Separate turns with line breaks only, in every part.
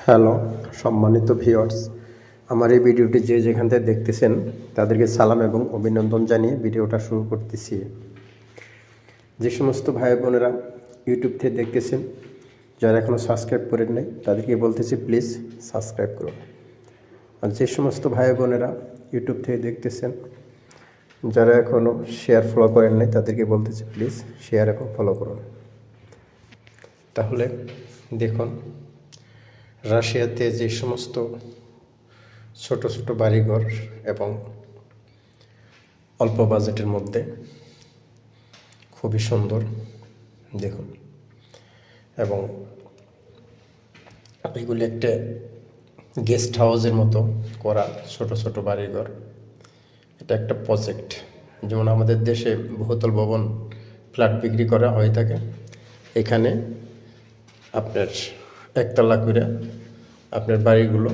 Hello সম্মানিত viewers, আমার এই ভিডিওটি যে যেখান থেকে দেখতেছেন তাদেরকে সালাম এবং অভিনন্দন জানিয়ে ভিডিওটা শুরু করতেছি। যে সমস্ত ভাই বোনেরা ইউটিউব থেকে দেখতেছেন, যারা এখনও সাবস্ক্রাইব করেন নাই তাদেরকে বলতেছি প্লিজ সাবস্ক্রাইব করুন। আর যে সমস্ত ভাই বোনেরা ইউটিউব থেকে দেখতেছেন, যারা এখনও শেয়ার ফলো করেন নাই তাদেরকে বলতেছি প্লিজ শেয়ার এবং ফলো করুন। তাহলে দেখুন, রাশিয়াতে যে সমস্ত ছোট ছোট বাড়িঘর এবং অল্প বাজেটের মধ্যে খুবই সুন্দর দেখুন, এবং এগুলি একটা গেস্ট হাউসের মতো করা ছোট ছোট বাড়িঘর। এটা একটা প্রজেক্ট, যেমন আমাদের দেশে বহুতল ভবন ফ্ল্যাট বিক্রি করা হয়ে থাকে, এখানে আপনার একতলা করে আপনার বাড়িগুলো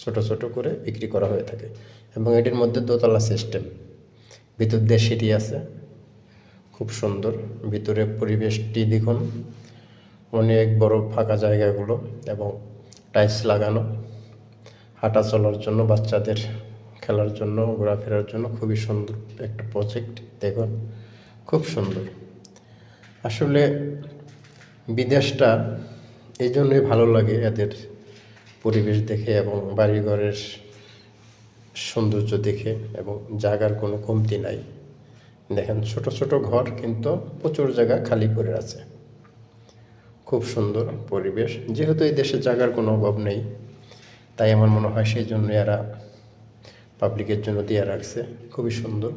ছোট ছোট করে বিক্রি করা হয়ে থাকে, এবং এটির মধ্যে দোতলা সিস্টেম, ভিতর দিয়ে সিঁড়ি আছে, খুব সুন্দর। ভিতরে পরিবেশটি দেখুন, অনেক বড় ফাঁকা জায়গাগুলো এবং টাইলস লাগানো, হাঁটা চলার জন্য, বাচ্চাদের খেলার জন্য, ঘোরাফেরার জন্য খুবই সুন্দর একটা প্রজেক্ট। দেখুন খুব সুন্দর। আসলে বিদেশটা এই জন্যই ভালো লাগে, এদের পরিবেশ দেখে এবং বাড়িঘরের সৌন্দর্য দেখে, এবং জায়গার কোনো কমতি নাই। দেখেন ছোট ছোট ঘর, কিন্তু প্রচুর জায়গা খালি পড়ে আছে। খুব সুন্দর পরিবেশ। যেহেতু এই দেশে জায়গার কোনো অভাব নেই, তাই আমার মনে হয় সেই জন্য এরা পাবলিকের জন্য দিয়ে রাখছে। খুবই সুন্দর।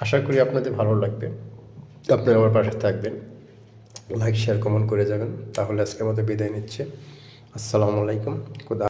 আশা করি আপনাদের ভালো লাগবে। আপনারা আমার পাশে থাকবেন, লাইক শেয়ার কমেন্ট করে যাবেন। তাহলে আজকের মতো বিদায় নিচ্ছে। আসসালামু আলাইকুম। খুদা।